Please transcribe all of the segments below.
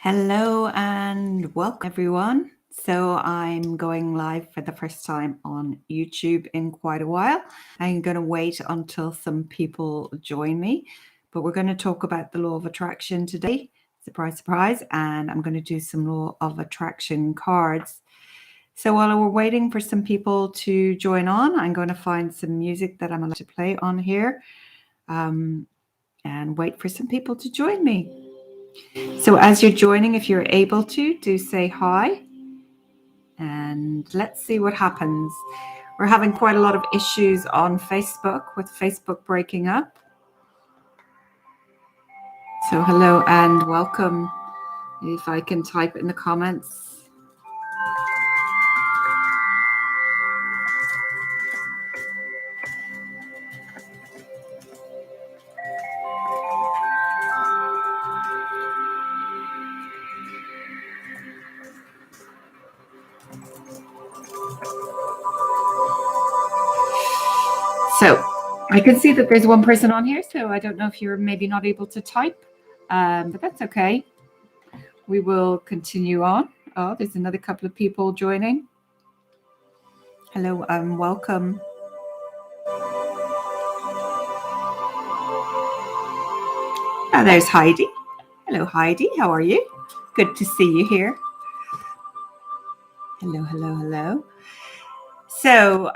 Hello and welcome everyone. So I'm going live for the first time on YouTube in quite a while. I'm going to wait until some people join me, but we're going to talk about the law of attraction today. Surprise, surprise. And I'm going to do some law of attraction cards. So while we're waiting for some people to join on, I'm going to find some music that I'm allowed to play on here and wait for some people to join me. So as you're joining, if you're able to, do say hi. And let's see what happens. We're having quite a lot of issues on Facebook with Facebook breaking up. So hello and welcome. If I can type in the comments. So I can see that there's one person on here, so I don't know if you're maybe not able to type, but that's okay. We will continue on. Oh, there's another couple of people joining. Hello and welcome. There's Heidi. Hello, Heidi. How are you? Good to see you here. Hello, hello, hello. So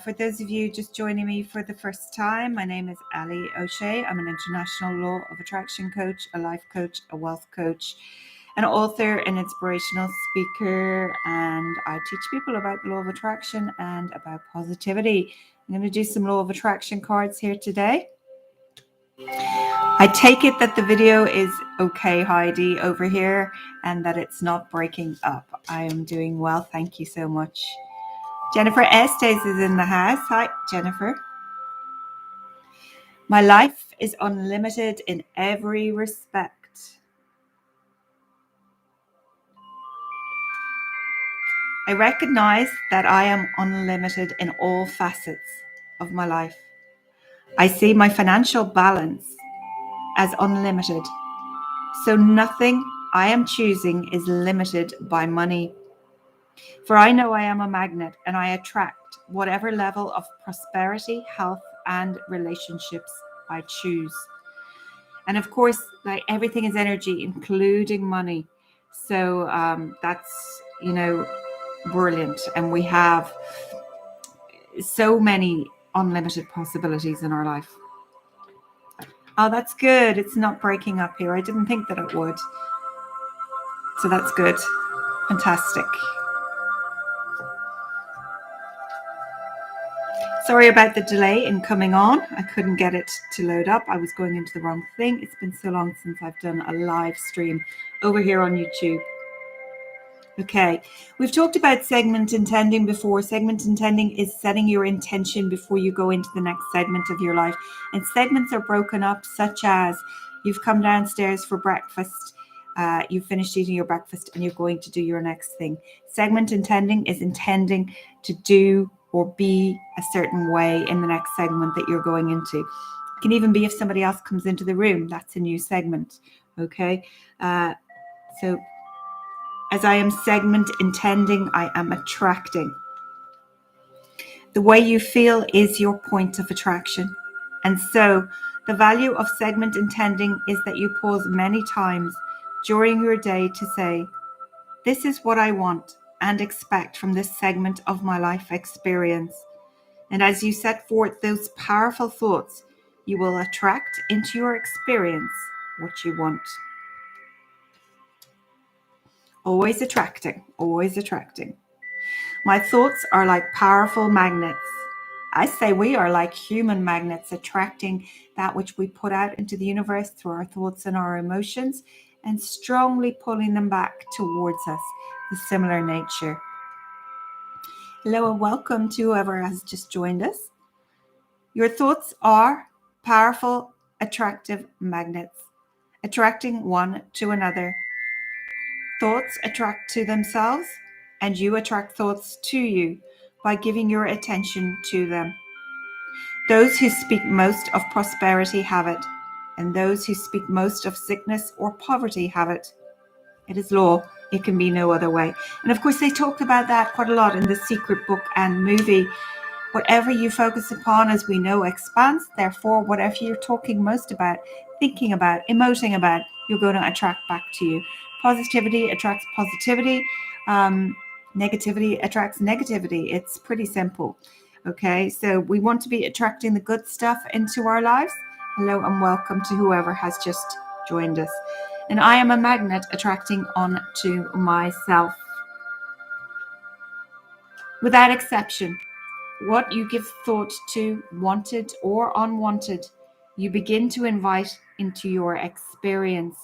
for those of you just joining me for the first time, my name is Allie O'Shea. I'm an international law of attraction coach, a life coach, a wealth coach, an author, an inspirational speaker, and I teach people about the law of attraction and about positivity. I'm going to do some law of attraction cards here today. I take it that the video is okay, Heidi, over here, and that it's not breaking up. I am doing well. Thank you so much. Jennifer Estes is in the house. Hi, Jennifer. My life is unlimited in every respect. I recognize that I am unlimited in all facets of my life. I see my financial balance as unlimited. So nothing I am choosing is limited by money. For I know I am a magnet and I attract whatever level of prosperity, health, and relationships I choose. And of course, like everything is energy, including money. So that's, brilliant. And we have so many unlimited possibilities in our life. Oh, that's good. It's not breaking up here. I didn't think that it would. So that's good. Fantastic. Sorry about the delay in coming on. I couldn't get it to load up. I was going into the wrong thing. It's been so long since I've done a live stream over here on YouTube. Okay, we've talked about segment intending before. Segment intending is setting your intention before you go into the next segment of your life. And segments are broken up, such as you've come downstairs for breakfast, you've finished eating your breakfast, and you're going to do your next thing. Segment intending is intending to do or be a certain way in the next segment that you're going into. It can even be if somebody else comes into the room, that's a new segment. Okay, so as I am segment intending, I am attracting. The way you feel is your point of attraction. And so the value of segment intending is that you pause many times during your day to say, this is what I want and expect from this segment of my life experience. And as you set forth those powerful thoughts, you will attract into your experience what you want. Always attracting, always attracting. My thoughts are like powerful magnets. I say we are like human magnets, attracting that which we put out into the universe through our thoughts and our emotions, and strongly pulling them back towards us, the similar nature. Hello and welcome to whoever has just joined us. Your thoughts are powerful, attractive magnets, attracting one to another. Thoughts attract to themselves, and you attract thoughts to you by giving your attention to them. Those who speak most of prosperity have it, and those who speak most of sickness or poverty have it. It is law. It can be no other way. And of course, they talked about that quite a lot in The Secret Book and movie. Whatever you focus upon, as we know, expands. Therefore, whatever you're talking most about, thinking about, emoting about, you're going to attract back to you. Positivity attracts positivity. Negativity attracts negativity. It's pretty simple. Okay, so we want to be attracting the good stuff into our lives. Hello and welcome to whoever has just joined us. And I am a magnet attracting onto myself. Without exception, what you give thought to, wanted or unwanted, you begin to invite into your experience.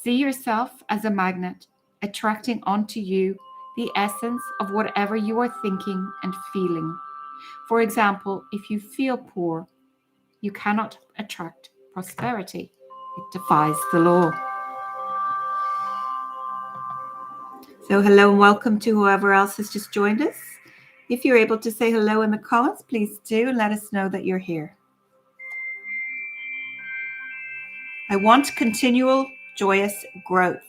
See yourself as a magnet, attracting onto you the essence of whatever you are thinking and feeling. For example, if you feel poor, you cannot attract prosperity. It defies the law. So hello and welcome to whoever else has just joined us. If you're able to say hello in the comments, please do, and let us know that you're here. I want continual joyous growth.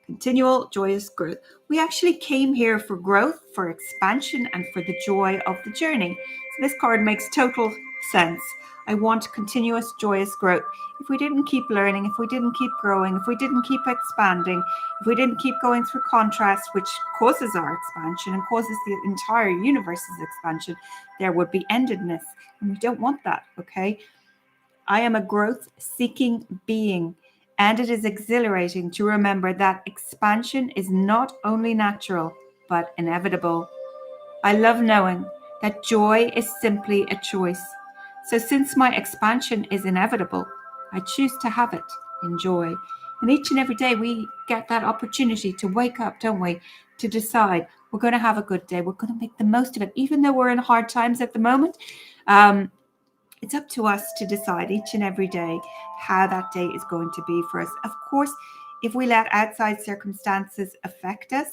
Continual joyous growth. We actually came here for growth, for expansion, and for the joy of the journey. So this card makes total sense. I want continuous joyous growth. If we didn't keep learning, if we didn't keep growing, if we didn't keep expanding, if we didn't keep going through contrast, which causes our expansion and causes the entire universe's expansion, there would be endedness. And we don't want that, okay? I am a growth-seeking being, and it is exhilarating to remember that expansion is not only natural, but inevitable. I love knowing that joy is simply a choice. So since my expansion is inevitable, I choose to have it in joy. And each and every day we get that opportunity to wake up, don't we? To decide we're going to have a good day. We're going to make the most of it, even though we're in hard times at the moment. It's up to us to decide each and every day how that day is going to be for us. Of course, if we let outside circumstances affect us,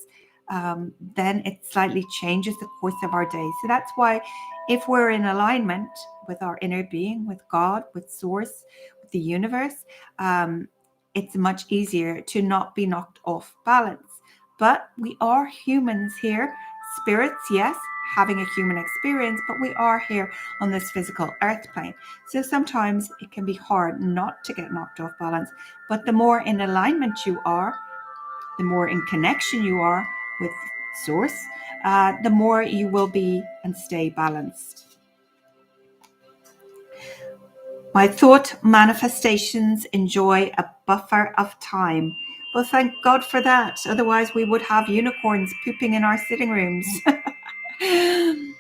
then it slightly changes the course of our day. So that's why if we're in alignment with our inner being, with God, with Source, with the universe, it's much easier to not be knocked off balance. But we are humans here, spirits, yes, having a human experience, but we are here on this physical earth plane. So sometimes it can be hard not to get knocked off balance. But the more in alignment you are, the more in connection you are with Source, the more you will be and stay balanced. My thought manifestations enjoy a buffer of time. Well, thank God for that. Otherwise, we would have unicorns pooping in our sitting rooms. In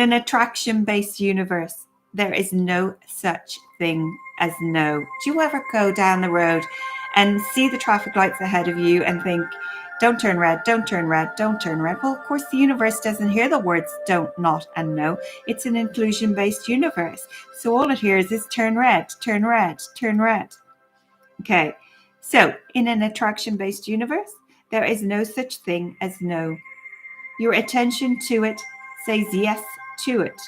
an attraction-based universe, there is no such thing as no. Do you ever go down the road and see the traffic lights ahead of you and think, don't turn red, don't turn red, don't turn red? Well, of course, the universe doesn't hear the words don't, not, and no. It's an inclusion-based universe. So all it hears is turn red, turn red, turn red. Okay, so in an attraction-based universe, there is no such thing as no. Your attention to it says yes to it.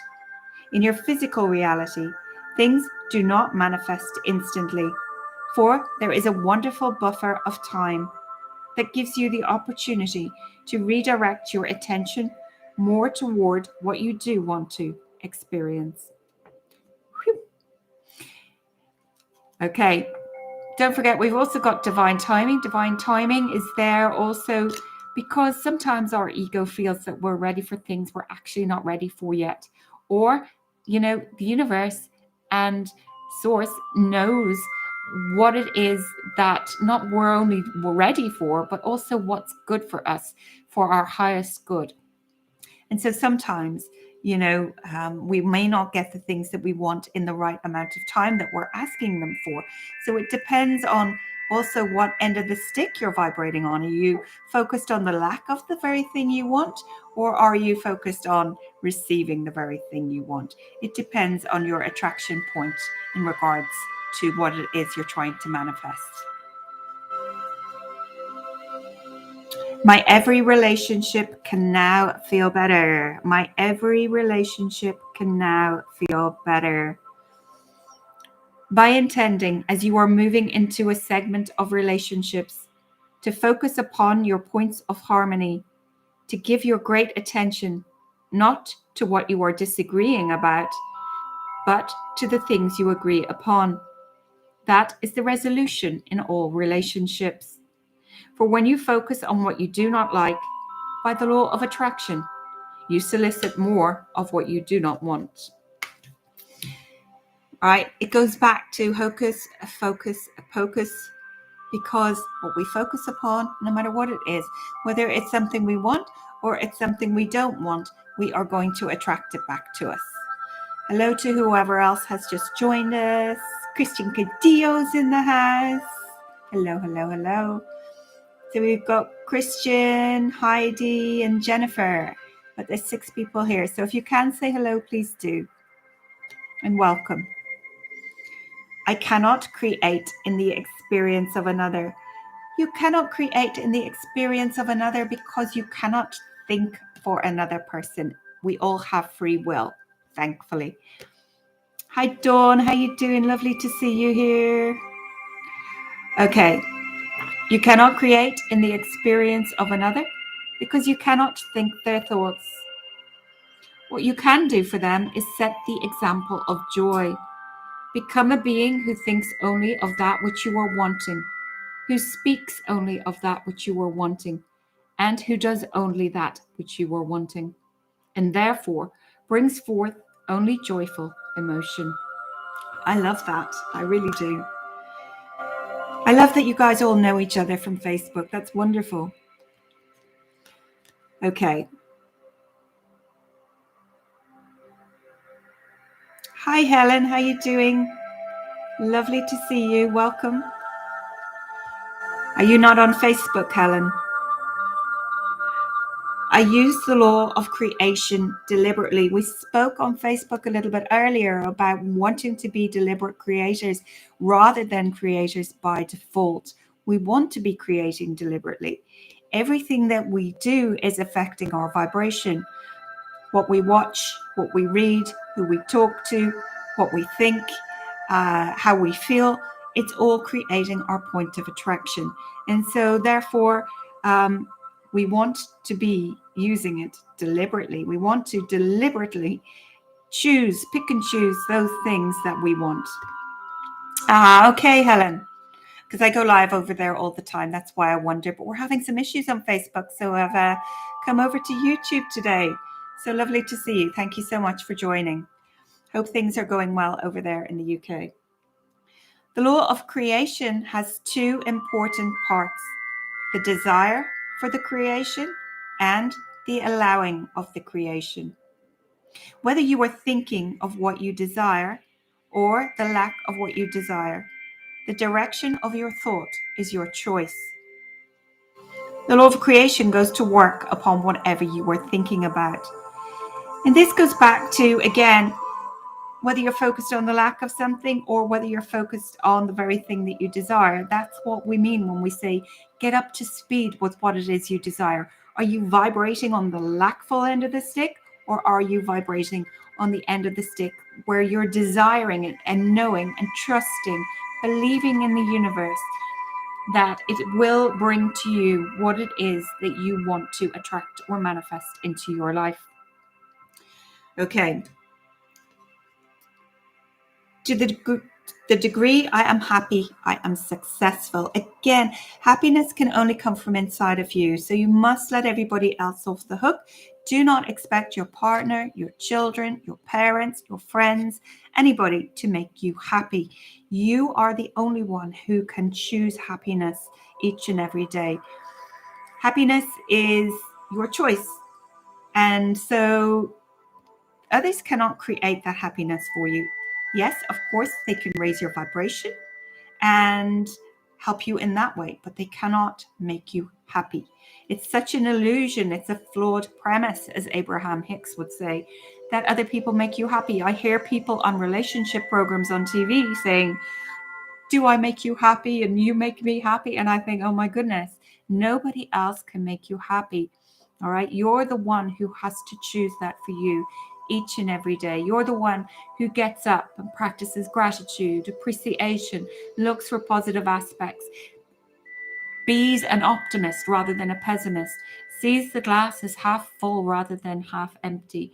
In your physical reality, things do not manifest instantly, for there is a wonderful buffer of time that gives you the opportunity to redirect your attention more toward what you do want to experience. Whew. Okay, don't forget, we've also got divine timing. Divine timing is there also because sometimes our ego feels that we're ready for things we're actually not ready for yet. Or, the universe and Source knows what it is that not we're ready for, but also what's good for us, for our highest good. And so sometimes, we may not get the things that we want in the right amount of time that we're asking them for. So it depends on also what end of the stick you're vibrating on. Are you focused on the lack of the very thing you want, or are you focused on receiving the very thing you want? It depends on your attraction point in regards to what it is you're trying to manifest. My every relationship can now feel better. My every relationship can now feel better. By intending, as you are moving into a segment of relationships, to focus upon your points of harmony, to give your great attention not to what you are disagreeing about, but to the things you agree upon. That is the resolution in all relationships. For when you focus on what you do not like, by the law of attraction, you solicit more of what you do not want. All right, it goes back to hocus, focus, pocus, because what we focus upon, no matter what it is, whether it's something we want or it's something we don't want, we are going to attract it back to us. Hello to whoever else has just joined us. Christian Cadillo's in the house. Hello, hello, hello. So we've got Christian, Heidi, and Jennifer. But there's 6 people here. So if you can say hello, please do. And welcome. I cannot create in the experience of another. You cannot create in the experience of another because you cannot think for another person. We all have free will, thankfully. Hi, Dawn. How you doing? Lovely to see you here. Okay. You cannot create in the experience of another because you cannot think their thoughts. What you can do for them is set the example of joy. Become a being who thinks only of that which you are wanting, who speaks only of that which you are wanting, and who does only that which you are wanting, and therefore brings forth only joyful emotion. I love that. I really do. I love that you guys all know each other from Facebook. That's wonderful. Okay. Hi, Helen. How you doing? Lovely to see you. Welcome. Are you not on Facebook, Helen? I use the law of creation deliberately. We spoke on Facebook a little bit earlier about wanting to be deliberate creators rather than creators by default. We want to be creating deliberately. Everything that we do is affecting our vibration. What we watch, what we read, who we talk to, what we think, how we feel, it's all creating our point of attraction. And so therefore, we want to be using it deliberately. We want to deliberately pick and choose those things that we want. Okay, Helen, because I go live over there all the time. That's why I wonder, but we're having some issues on Facebook. So I've come over to YouTube today. So lovely to see you. Thank you so much for joining. Hope things are going well over there in the UK. The law of creation has 2 important parts: the desire for the creation and the allowing of the creation. Whether you are thinking of what you desire or the lack of what you desire, the direction of your thought is your choice. The law of creation goes to work upon whatever you are thinking about. And this goes back to, again, whether you're focused on the lack of something or whether you're focused on the very thing that you desire. That's what we mean when we say get up to speed with what it is you desire. Are you vibrating on the lackful end of the stick, or are you vibrating on the end of the stick where you're desiring it and knowing and trusting, believing in the universe that it will bring to you what it is that you want to attract or manifest into your life? Okay. To the degree I am happy, I am successful. Again, happiness can only come from inside of you. So you must let everybody else off the hook. Do not expect your partner, your children, your parents, your friends, anybody to make you happy. You are the only one who can choose happiness each and every day. Happiness is your choice. And so others cannot create that happiness for you. Yes, of course, they can raise your vibration and help you in that way, but they cannot make you happy. It's such an illusion. It's a flawed premise, as Abraham Hicks would say, that other people make you happy. I hear people on relationship programs on TV saying, do I make you happy and you make me happy? And I think, oh my goodness, nobody else can make you happy. All right. You're the one who has to choose that for you each and every day. You're the one who gets up and practices gratitude, appreciation, looks for positive aspects, Be's an optimist rather than a pessimist, sees the glass as half full rather than half empty,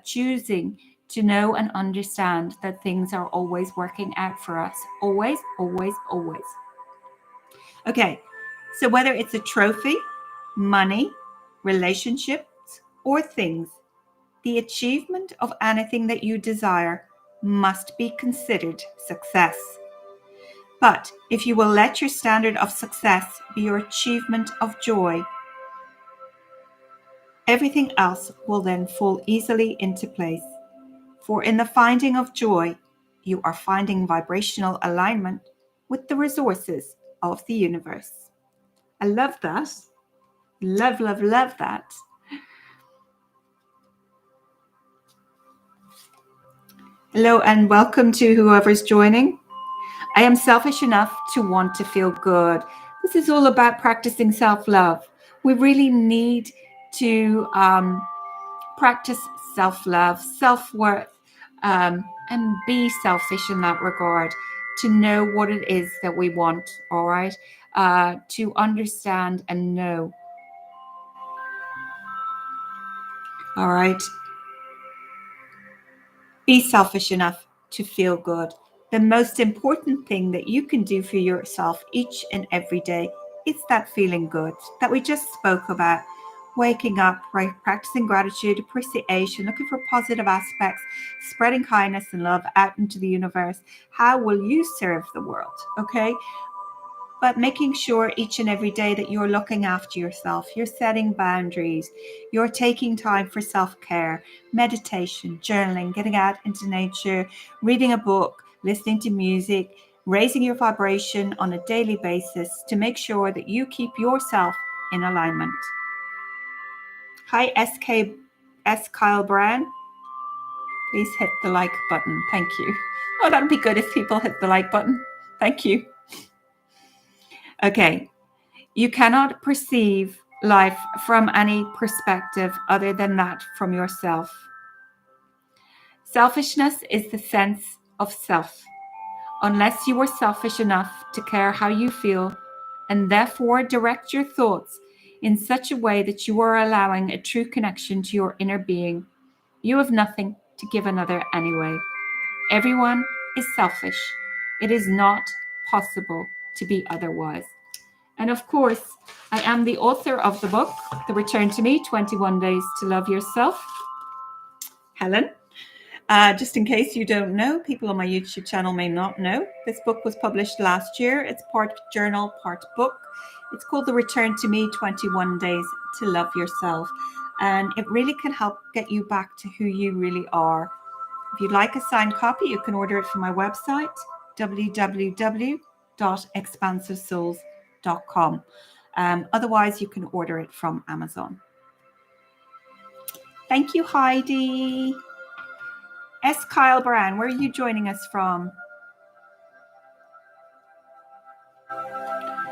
choosing to know and understand that things are always working out for us. Always, always, always. Okay, so whether it's a trophy, money, relationships, or things, the achievement of anything that you desire must be considered success. But if you will let your standard of success be your achievement of joy, everything else will then fall easily into place. For in the finding of joy, you are finding vibrational alignment with the resources of the universe. I love that. Love, love, love that. Hello and welcome to whoever's joining. I am selfish enough to want to feel good. This is all about practicing self-love. We really need to practice self-love, self-worth, and be selfish in that regard, to know what it is that we want, all right? To understand and know. All right? Be selfish enough to feel good. The most important thing that you can do for yourself each and every day is that feeling good that we just spoke about. Waking up, right, practicing gratitude, appreciation, looking for positive aspects, spreading kindness and love out into the universe. How will you serve the world? Okay. But making sure each and every day that you're looking after yourself, you're setting boundaries, you're taking time for self-care, meditation, journaling, getting out into nature, reading a book, listening to music, raising your vibration on a daily basis to make sure that you keep yourself in alignment. Hi, S. Kyle Brown. Please hit the like button. Thank you. Oh, that'd be good if people hit the like button. Thank you. Okay. You cannot perceive life from any perspective other than that from yourself. Selfishness is the sense of self. Unless you are selfish enough to care how you feel and therefore direct your thoughts in such a way that you are allowing a true connection to your inner being, you have nothing to give another anyway. Everyone is selfish. It is not possible to be otherwise. And of course, I am the author of the book, The Return to Me, 21 Days to Love Yourself. Helen. Just in case you don't know, people on my YouTube channel may not know, this book was published last year. It's part journal, part book. It's called The Return to Me, 21 Days to Love Yourself. And it really can help get you back to who you really are. If you'd like a signed copy, you can order it from my website, www.expansivesouls.com. Otherwise, you can order it from Amazon. Thank you, Heidi. S. Kyle Brown, where are you joining us from?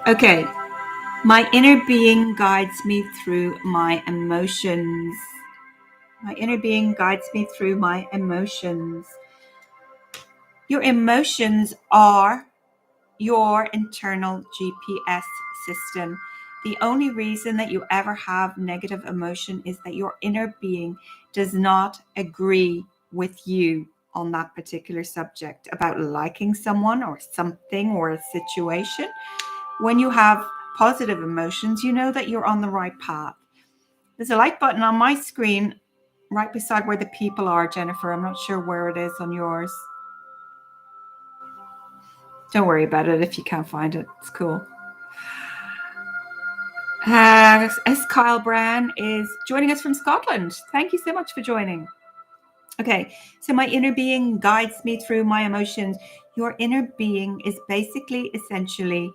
Okay. My inner being guides me through my emotions. My inner being guides me through my emotions. Your emotions are your internal GPS system. The only reason that you ever have negative emotion is that your inner being does not agree with you on that particular subject about liking someone or something or a situation. When you have positive emotions, you know that you're on the right path. There's a like button on my screen right beside where the people are, Jennifer. I'm not sure where it is on yours. Don't worry about it if you can't find it. It's cool. S. Kyle Brown is joining us from Scotland. Thank you so much for joining. Okay, so my inner being guides me through my emotions. Your inner being is basically, essentially,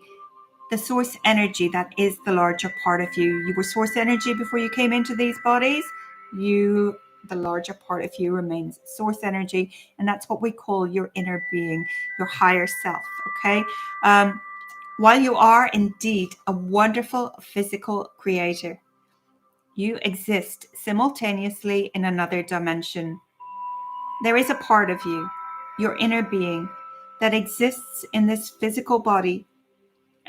the source energy that is the larger part of you. You were source energy before you came into these bodies. The larger part of you remains source energy, and that's what we call your inner being, your higher self, okay? While you are indeed a wonderful physical creator, you exist simultaneously in another dimension. There is a part of you, your inner being, that exists in this physical body,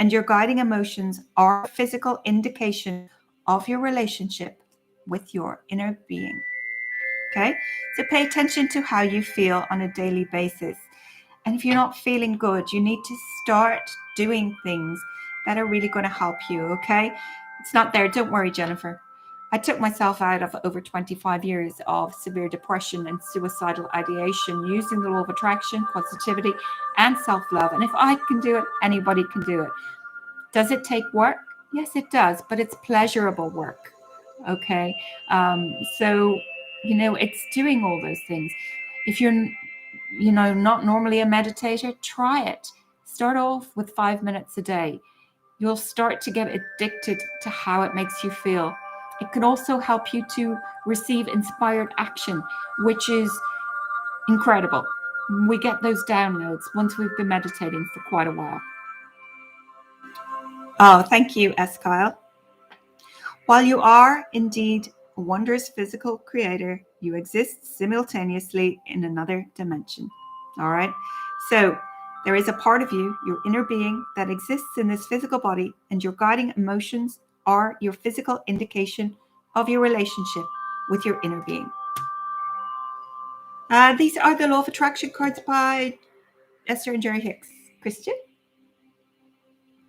and your guiding emotions are a physical indication of your relationship with your inner being. Okay, so pay attention to how you feel on a daily basis. And if you're not feeling good, you need to start doing things that are really going to help you. Okay, it's not there. Don't worry, Jennifer. I took myself out of over 25 years of severe depression and suicidal ideation using the law of attraction, positivity, and self-love. And if I can do it, anybody can do it. Does it take work? Yes, it does, but it's pleasurable work. Okay. So, it's doing all those things. If you're, not normally a meditator, try it. Start off with 5 minutes a day. You'll start to get addicted to how it makes you feel. It can also help you to receive inspired action, which is incredible. We get those downloads once we've been meditating for quite a while. Oh, thank you, S. Kyle. While you are indeed a wondrous physical creator, you exist simultaneously in another dimension. All right. So there is a part of you, your inner being, that exists in this physical body, and your guiding emotions are your physical indication of your relationship with your inner being. These are the Law of Attraction cards by Esther and Jerry Hicks. Christian?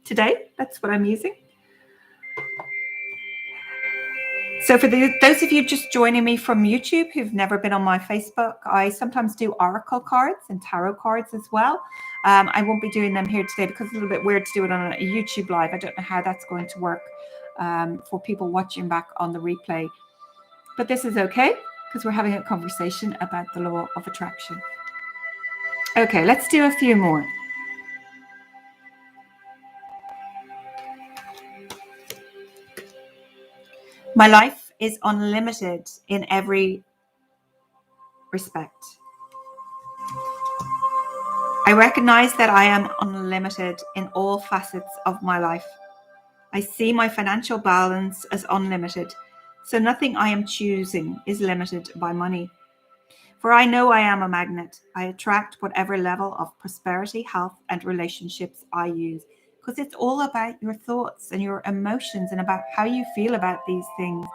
Today, that's what I'm using. So for those of you just joining me from YouTube who've never been on my Facebook, I sometimes do oracle cards and tarot cards as well. I won't be doing them here today because it's a little bit weird to do it on a YouTube live. I don't know how that's going to work for people watching back on the replay. But this is okay because we're having a conversation about the law of attraction. Okay, let's do a few more. My life is unlimited in every respect. I recognize that I am unlimited in all facets of my life. I see my financial balance as unlimited, so nothing I am choosing is limited by money. For I know I am a magnet. I attract whatever level of prosperity, health, and relationships I use, because it's all about your thoughts and your emotions and about how you feel about these things.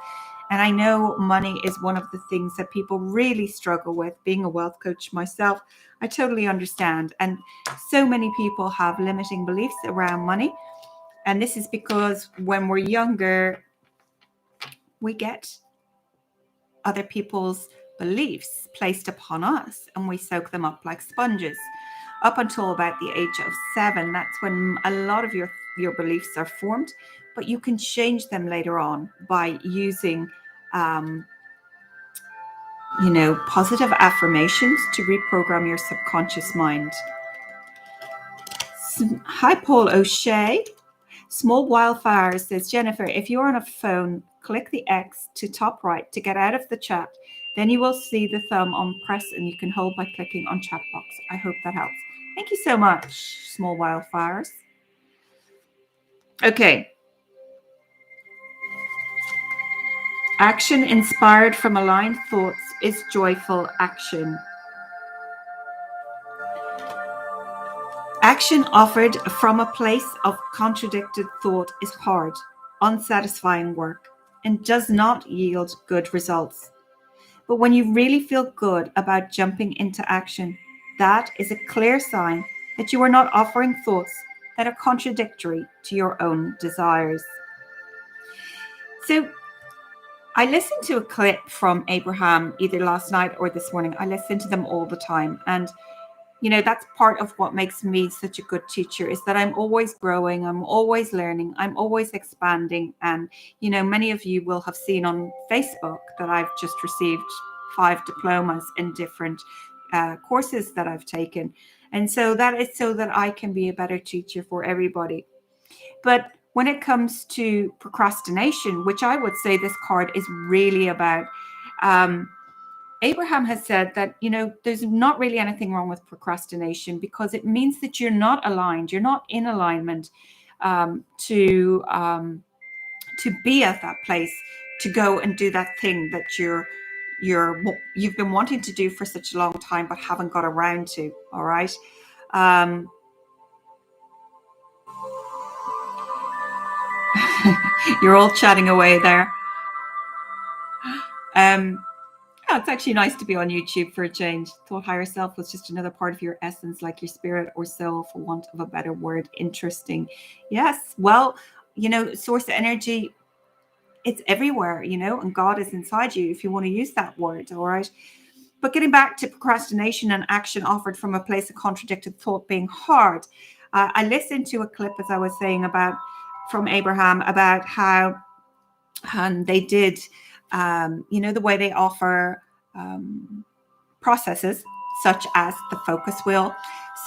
And I know money is one of the things that people really struggle with. Being a wealth coach myself, I totally understand. And so many people have limiting beliefs around money. And this is because when we're younger, we get other people's beliefs placed upon us and we soak them up like sponges. Up until about the age of 7, that's when a lot of your beliefs are formed, but you can change them later on by using positive affirmations to reprogram your subconscious mind. Hi, Paul O'Shea. Small Wildfire says, Jennifer, if you're on a phone, click the X to top right to get out of the chat. Then you will see the thumb on press and you can hold by clicking on chat box. I hope that helps. Thank you so much, Small Wildfires. Okay. Action inspired from aligned thoughts is joyful action. Action offered from a place of contradicted thought is hard, unsatisfying work, and does not yield good results. But when you really feel good about jumping into action, that is a clear sign that you are not offering thoughts that are contradictory to your own desires. So I listened to a clip from Abraham either last night or this morning. I listen to them all the time. And that's part of what makes me such a good teacher, is that I'm always growing, I'm always learning, I'm always expanding. And, many of you will have seen on Facebook that I've just received 5 diplomas in different courses that I've taken. And so that is so that I can be a better teacher for everybody. But when it comes to procrastination, which I would say this card is really about, Abraham has said that, there's not really anything wrong with procrastination because it means that you're not aligned, you're not in alignment to be at that place, to go and do that thing that you've been wanting to do for such a long time but haven't got around to. All right. You're all chatting away there. Yeah, it's actually nice to be on YouTube for a change. Thought higher self was just another part of your essence, like your spirit or soul, for want of a better word. Interesting. Yes. Well, source energy, it's everywhere, and God is inside you if you want to use that word. All right. But getting back to procrastination and action offered from a place of contradicted thought being hard. I listened to a clip, as I was saying, from Abraham about how they did, the way they offer processes such as the focus wheel,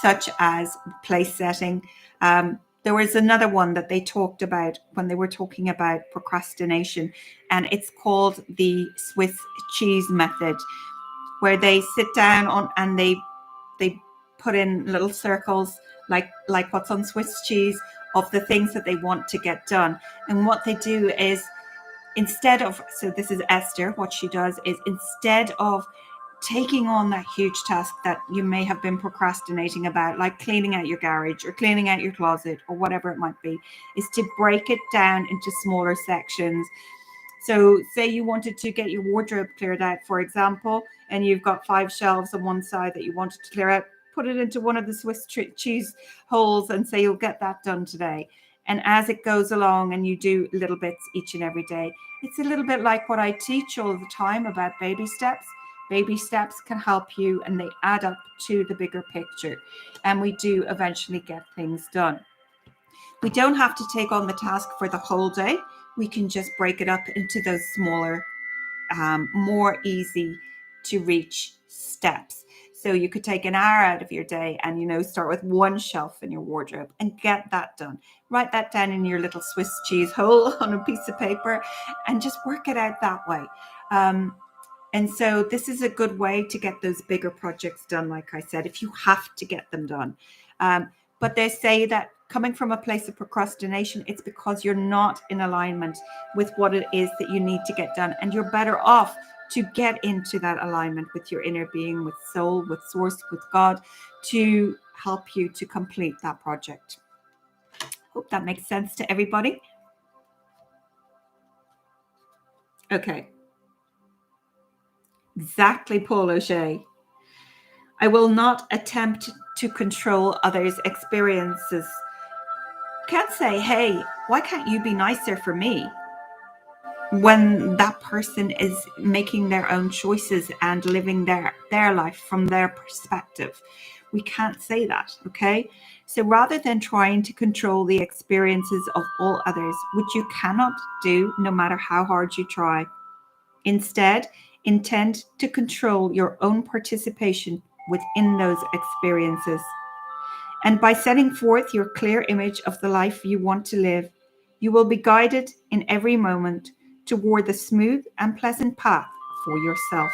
such as place setting. There was another one that they talked about when they were talking about procrastination, and it's called the Swiss cheese method, where they sit down and they put in little circles like what's on Swiss cheese of the things that they want to get done. And what they do is, so this is Esther, what she does is, instead of taking on that huge task that you may have been procrastinating about, like cleaning out your garage or cleaning out your closet or whatever it might be, is to break it down into smaller sections. So say you wanted to get your wardrobe cleared out, for example, and you've got 5 shelves on one side that you wanted to clear out, put it into one of the Swiss cheese holes and say you'll get that done today. And as it goes along and you do little bits each and every day, it's a little bit like what I teach all the time about baby steps. Baby steps can help you and they add up to the bigger picture. And we do eventually get things done. We don't have to take on the task for the whole day. We can just break it up into those smaller, more easy to reach steps. So you could take an hour out of your day and, start with one shelf in your wardrobe and get that done. Write that down in your little Swiss cheese hole on a piece of paper and just work it out that way. And so this is a good way to get those bigger projects done, like I said, if you have to get them done. But they say that coming from a place of procrastination, it's because you're not in alignment with what it is that you need to get done. And you're better off to get into that alignment with your inner being, with soul, with source, with God, to help you to complete that project. Hope that makes sense to everybody. Okay. Exactly, Paul O'Shea. I will not attempt to control others' experiences. Can't say, hey, why can't you be nicer for me? When that person is making their own choices and living their life from their perspective. We can't say that, okay? So rather than trying to control the experiences of all others, which you cannot do no matter how hard you try, instead, intend to control your own participation within those experiences. And by setting forth your clear image of the life you want to live, you will be guided in every moment toward the smooth and pleasant path for yourself.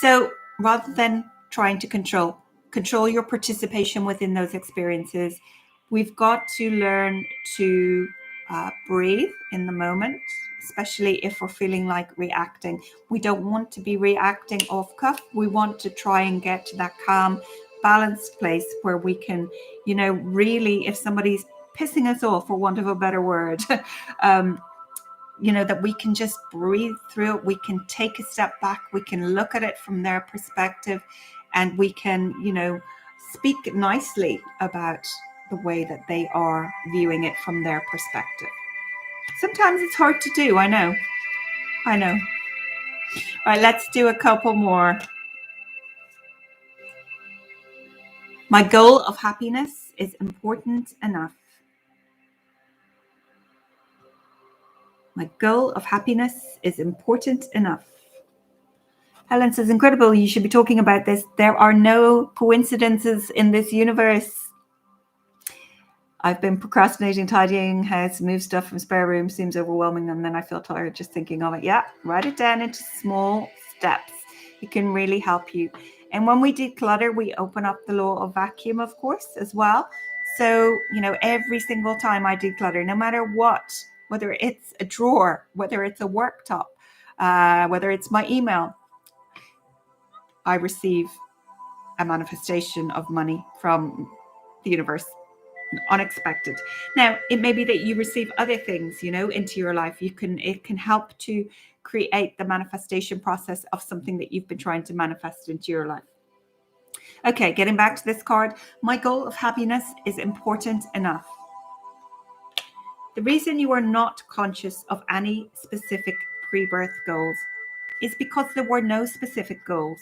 So rather than trying to control your participation within those experiences, we've got to learn to breathe in the moment, especially if we're feeling like reacting. We don't want to be reacting off cuff. We want to try and get to that calm, balanced place where we can, really, if somebody's pissing us off, for want of a better word, that we can just breathe through it. We can take a step back. We can look at it from their perspective, and we can, speak nicely about the way that they are viewing it from their perspective. Sometimes it's hard to do. I know. All right, let's do a couple more. My goal of happiness is important enough. My goal of happiness is important enough. Helen says, incredible, you should be talking about this. There are no coincidences in this universe. I've been procrastinating, tidying house, move stuff from spare room, seems overwhelming, and then I feel tired just thinking of it. Yeah, write it down into small steps. It can really help you. And when we declutter, we open up the law of vacuum, of course, as well. So, every single time I declutter, no matter what, whether it's a drawer, whether it's a worktop, whether it's my email, I receive a manifestation of money from the universe. unexpected. Now, it may be that you receive other things, into your life. It can help to create the manifestation process of something that you've been trying to manifest into your life. Okay, getting back to this card, my goal of happiness is important enough. The reason you are not conscious of any specific pre-birth goals is because there were no specific goals.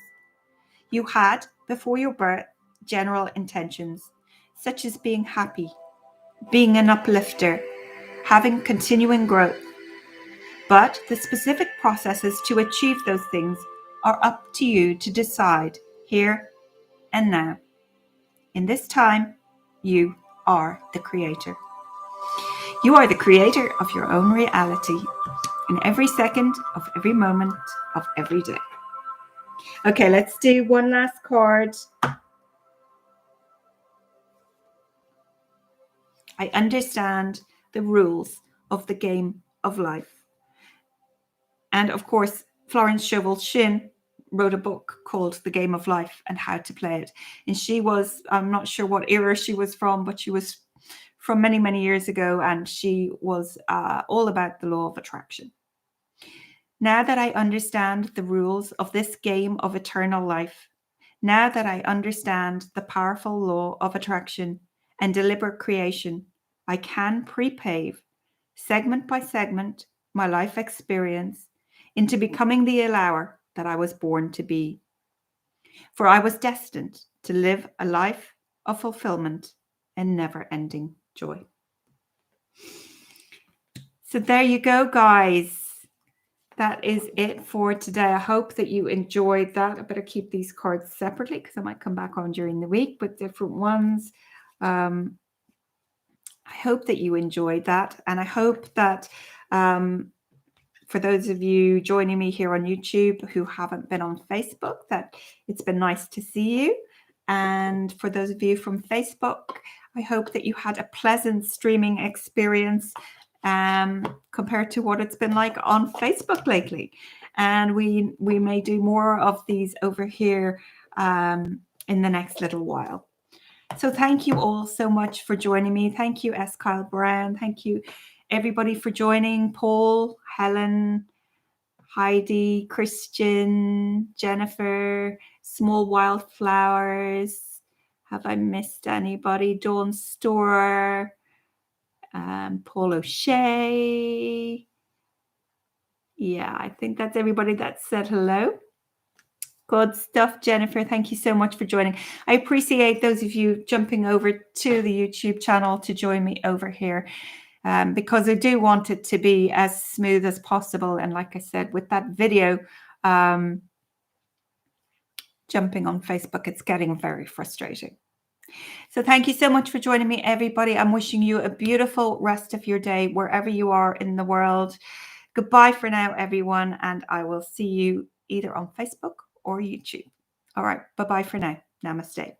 You had, before your birth, general intentions, such as being happy, being an uplifter, having continuing growth. But the specific processes to achieve those things are up to you to decide here and now. In this time, you are the creator. You are the creator of your own reality in every second of every moment of every day. Okay, let's do one last card. I understand the rules of the game of life. And of course, Florence Scovel Shinn wrote a book called The Game of Life and How to Play It. And she was, I'm not sure what era she was from, but she was from many, many years ago. And she was all about the law of attraction. Now that I understand the rules of this game of eternal life, now that I understand the powerful law of attraction and deliberate creation, I can prepave, segment by segment, my life experience into becoming the allower that I was born to be. For I was destined to live a life of fulfillment and never-ending joy. So there you go, guys. That is it for today. I hope that you enjoyed that. I better keep these cards separately because I might come back on during the week with different ones. I hope that you enjoyed that. And I hope that for those of you joining me here on YouTube who haven't been on Facebook, that it's been nice to see you. And for those of you from Facebook, I hope that you had a pleasant streaming experience compared to what it's been like on Facebook lately. And we may do more of these over here in the next little while. So thank you all so much for joining me. Thank you, S. Kyle Brown. Thank you, everybody, for joining. Paul, Helen, Heidi, Christian, Jennifer, Small Wildflowers. Have I missed anybody? Dawn Store, Paul O'Shea. Yeah, I think that's everybody that said hello. Good stuff, Jennifer. Thank you so much for joining. I appreciate those of you jumping over to the YouTube channel to join me over here because I do want it to be as smooth as possible. And like I said, with that video jumping on Facebook, it's getting very frustrating. So thank you so much for joining me, everybody. I'm wishing you a beautiful rest of your day wherever you are in the world. Goodbye for now, everyone, and I will see you either on Facebook or YouTube. All right, bye-bye for now. Namaste.